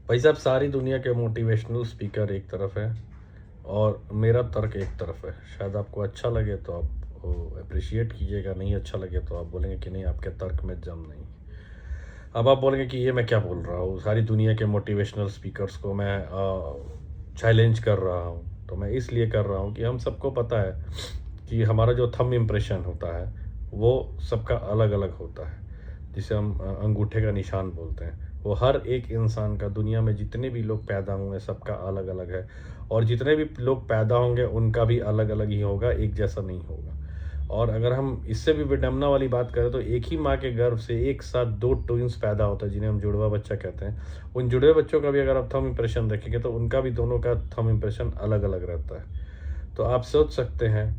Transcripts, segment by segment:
भाई साहब, सारी दुनिया के मोटिवेशनल स्पीकर एक तरफ है और मेरा तर्क एक तरफ है। शायद आपको अच्छा लगे तो आप अप्रिशिएट कीजिएगा, नहीं अच्छा लगे तो आप बोलेंगे कि नहीं, आपके तर्क में दम नहीं। अब आप बोलेंगे कि ये मैं क्या बोल रहा हूँ, सारी दुनिया के मोटिवेशनल स्पीकर्स को मैं चैलेंज कर रहा हूँ। तो मैं इसलिए कर रहा हूँ कि हम सबको पता है कि हमारा जो थंब इम्प्रेशन होता है वो सबका अलग अलग होता है, जिसे हम अंगूठे का निशान बोलते हैं। वो हर एक इंसान का, दुनिया में जितने भी लोग पैदा हुए सबका अलग अलग है, और जितने भी लोग पैदा होंगे उनका भी अलग अलग ही होगा, एक जैसा नहीं होगा। और अगर हम इससे भी विडम्बना वाली बात करें तो एक ही माँ के गर्भ से एक साथ दो ट्विंस पैदा होता है, जिन्हें हम जुड़वा बच्चा कहते हैं। उन जुड़वे बच्चों का भी अगर आप थंब इम्प्रेशन देखेंगे तो उनका भी दोनों का थंब इम्प्रेशन अलग अलग रहता है। तो आप सोच सकते हैं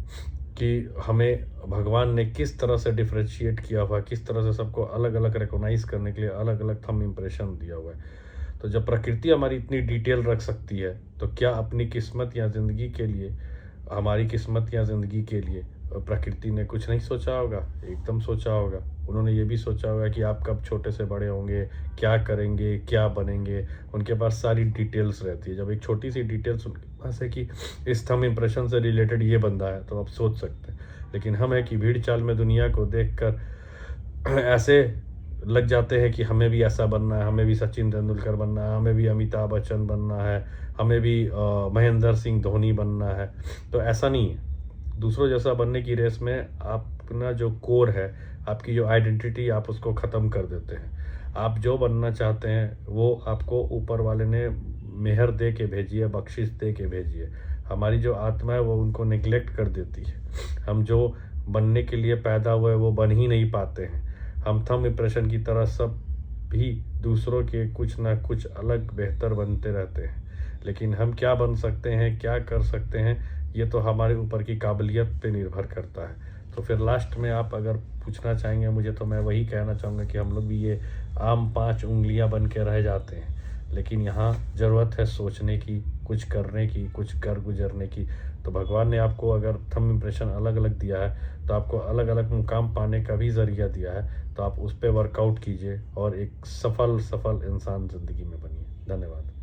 कि हमें भगवान ने किस तरह से डिफ्रेंशिएट किया हुआ है, किस तरह से सबको अलग अलग रिकॉग्नाइज करने के लिए अलग अलग थंब इम्प्रेशन दिया हुआ है। तो जब प्रकृति हमारी इतनी डिटेल रख सकती है, तो क्या अपनी किस्मत या ज़िंदगी के लिए, हमारी किस्मत या ज़िंदगी के लिए प्रकृति ने कुछ नहीं सोचा होगा? एकदम सोचा होगा। उन्होंने ये भी सोचा होगा कि आप कब छोटे से बड़े होंगे, क्या करेंगे, क्या बनेंगे। उनके पास सारी डिटेल्स रहती है। जब एक छोटी सी डिटेल्स उनके पास है कि इस थंब इम्प्रेशन से रिलेटेड ये बंदा है, तो आप सोच सकते हैं। लेकिन हम है कि भीड़ चाल में दुनिया को देखकर ऐसे लग जाते हैं कि हमें भी ऐसा बनना है, हमें भी सचिन तेंदुलकर बनना है, हमें भी अमिताभ बच्चन बनना है, हमें भी महेंद्र सिंह धोनी बनना है। तो ऐसा नहीं है। दूसरों जैसा बनने की रेस में अपना जो कोर है, आपकी जो आइडेंटिटी, आप उसको ख़त्म कर देते हैं। आप जो बनना चाहते हैं वो आपको ऊपर वाले ने मेहर दे के भेजी है, बख्शिश दे के भेजी है। हमारी जो आत्मा है वो उनको निगलेक्ट कर देती है। हम जो बनने के लिए पैदा हुए वो बन ही नहीं पाते हैं। हम थंब इम्प्रेशन की तरह सब भी दूसरों के कुछ ना कुछ अलग बेहतर बनते रहते हैं। लेकिन हम क्या बन सकते हैं, क्या कर सकते हैं, ये तो हमारे ऊपर की काबिलियत पे निर्भर करता है। तो फिर लास्ट में आप अगर पूछना चाहेंगे मुझे, तो मैं वही कहना चाहूँगा कि हम लोग भी ये आम 5 उँगलियाँ बन के रह जाते हैं। लेकिन यहाँ ज़रूरत है सोचने की, कुछ करने की, कुछ कर गुजरने की। तो भगवान ने आपको अगर थंब इम्प्रेशन अलग अलग दिया है, तो आपको अलग अलग मुकाम पाने का भी ज़रिया दिया है। तो आप उस पर वर्कआउट कीजिए और एक सफल इंसान ज़िंदगी में बनिए। धन्यवाद।